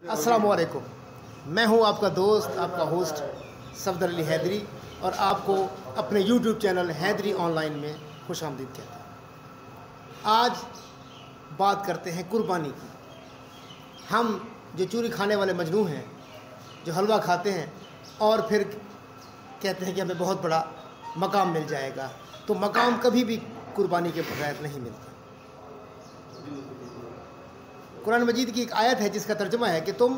अस्सलाम वालेकुम। मैं हूं आपका दोस्त, आपका होस्ट सफदर अली हैदरी, और आपको अपने YouTube चैनल हैदरी ऑनलाइन में खुश आमदीद कहता हूं। आज बात करते हैं कुर्बानी की। हम जो चूरी खाने वाले मजनू हैं, जो हलवा खाते हैं और फिर कहते हैं कि हमें बहुत बड़ा मकाम मिल जाएगा, तो मकाम कभी भी कुर्बानी के बगैर नहीं मिलता। कुरान मजीद की एक आयत है जिसका तर्जुमा है कि तुम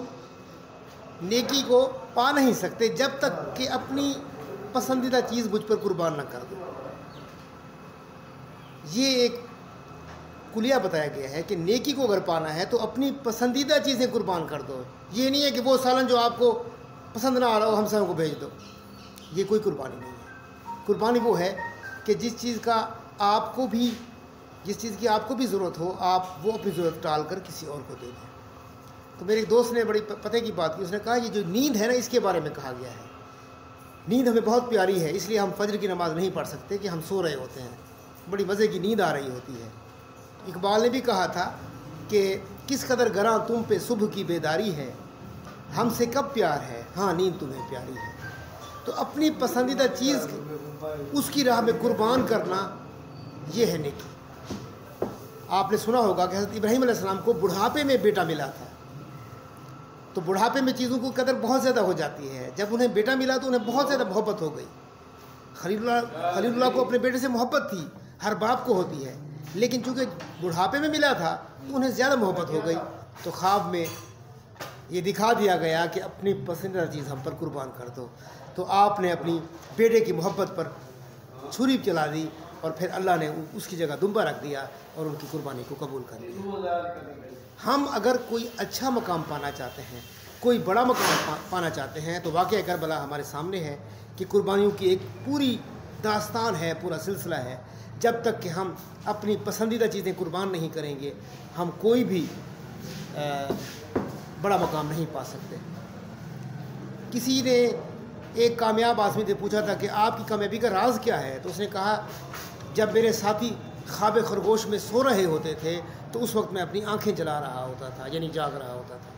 नेकी को पा नहीं सकते जब तक कि अपनी पसंदीदा चीज़ मुझ पर कुर्बान न कर दो। ये एक कुलिया बताया गया है कि नेकी को अगर पाना है तो अपनी पसंदीदा चीज़ें कुर्बान कर दो। ये नहीं है कि वो सालन जो आपको पसंद ना आ रहा हो हम सबको भेज दो। ये कोई कुर्बानी नहीं है। कुर्बानी वो है कि जिस चीज़ की आपको भी ज़रूरत हो, आप वो अपनी ज़रूरत टाल कर किसी और को दे दें। तो मेरे एक दोस्त ने बड़ी पते की बात की। उसने कहा ये जो नींद है ना, इसके बारे में कहा गया है। नींद हमें बहुत प्यारी है, इसलिए हम फजर की नमाज़ नहीं पढ़ सकते कि हम सो रहे होते हैं, बड़ी मज़े की नींद आ रही होती है। इकबाल ने भी कहा था कि किस कदर गरां तुम पे सुबह की बेदारी है, हमसे कब प्यार है, हाँ नींद तुम्हें प्यारी है। तो अपनी पसंदीदा चीज़ उसकी राह में कुर्बान करना, ये है नेकी। आपने सुना होगा कि हज़रत इब्राहीम अलैहिस्सलाम को बुढ़ापे में बेटा मिला था। तो बुढ़ापे में चीज़ों की कदर बहुत ज़्यादा हो जाती है। जब उन्हें बेटा मिला तो उन्हें बहुत ज़्यादा मोहब्बत हो गई। खलीलुल्लाह को अपने बेटे से मोहब्बत थी, हर बाप को होती है, लेकिन चूँकि बुढ़ापे में मिला था तो उन्हें ज़्यादा मोहब्बत हो गई। तो ख्वाब में ये दिखा दिया गया कि अपनी पसंदीदा चीज़ हम पर कुर्बान कर दो। तो आपने अपनी बेटे की मोहब्बत पर छुरी चला दी और फिर अल्लाह ने उसकी जगह दुम्बा रख दिया और उनकी कुर्बानी को कबूल कर लिया। हम अगर कोई अच्छा मकाम पाना चाहते हैं, कोई बड़ा मकाम पाना चाहते हैं, तो वाक़या करबला हमारे सामने है कि कुर्बानियों की एक पूरी दास्तान है, पूरा सिलसिला है। जब तक कि हम अपनी पसंदीदा चीज़ें कुर्बान नहीं करेंगे, हम कोई भी बड़ा मकाम नहीं पा सकते। किसी ने एक कामयाब आदमी से पूछा था कि आपकी कामयाबी का राज क्या है, तो उसने कहा जब मेरे साथी ख्वाब खरगोश में सो रहे होते थे तो उस वक्त मैं अपनी आंखें जला रहा होता था, यानी जाग रहा होता था।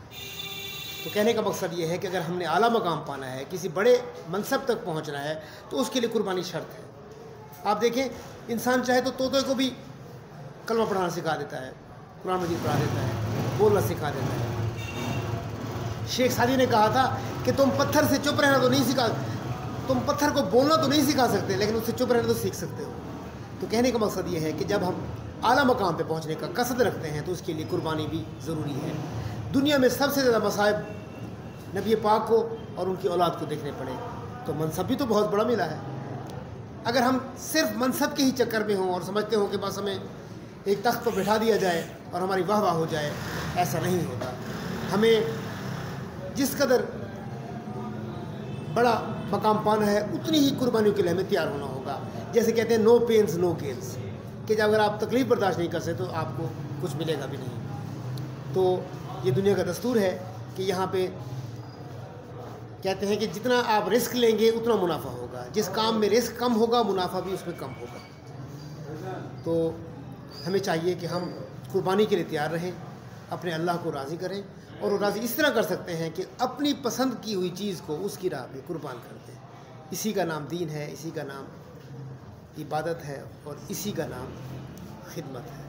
तो कहने का मकसद ये है कि अगर हमने आला मकाम पाना है, किसी बड़े मनसब तक पहुंचना है, तो उसके लिए कुर्बानी शर्त है। आप देखें, इंसान चाहे तो तोते को भी कलमा पढ़ाना सिखा देता है, कुरान मजीद पढ़ा देता है, बोलना सिखा देता है। शेख सादी ने कहा था कि तुम पत्थर से चुप रहना तो नहीं सिखा, तुम पत्थर को बोलना तो नहीं सिखा सकते, लेकिन उससे चुप रहना तो सीख सकते हो। तो कहने का मकसद ये है कि जब हम आला मकाम पे पहुंचने का कसद रखते हैं तो उसके लिए कुर्बानी भी ज़रूरी है। दुनिया में सबसे ज़्यादा मसाइब नबी पाक को और उनकी औलाद को देखने पड़े, तो मनसब भी तो बहुत बड़ा मिला है। अगर हम सिर्फ मनसब के ही चक्कर में हों और समझते हों कि बस हमें एक तख्त पर बैठा दिया जाए और हमारी वाह वाह हो जाए, ऐसा नहीं होता। हमें जिस कदर बड़ा मकाम पाना है, उतनी ही कुर्बानियों के लिए हमें तैयार होना होगा। जैसे कहते हैं नो पेन्स नो गेन्स, कि जब अगर आप तकलीफ़ बर्दाश्त नहीं कर सकते तो आपको कुछ मिलेगा भी नहीं। तो ये दुनिया का दस्तूर है कि यहाँ पे कहते हैं कि जितना आप रिस्क लेंगे उतना मुनाफा होगा। जिस काम में रिस्क कम होगा, मुनाफा भी उसमें कम होगा। तो हमें चाहिए कि हम कुर्बानी के लिए तैयार रहें, अपने अल्लाह को राज़ी करें, और वो राज़ी इस तरह कर सकते हैं कि अपनी पसंद की हुई चीज़ को उसकी राह में कुर्बान कर दें। इसी का नाम दीन है, इसी का नाम इबादत है, और इसी का नाम खिदमत है।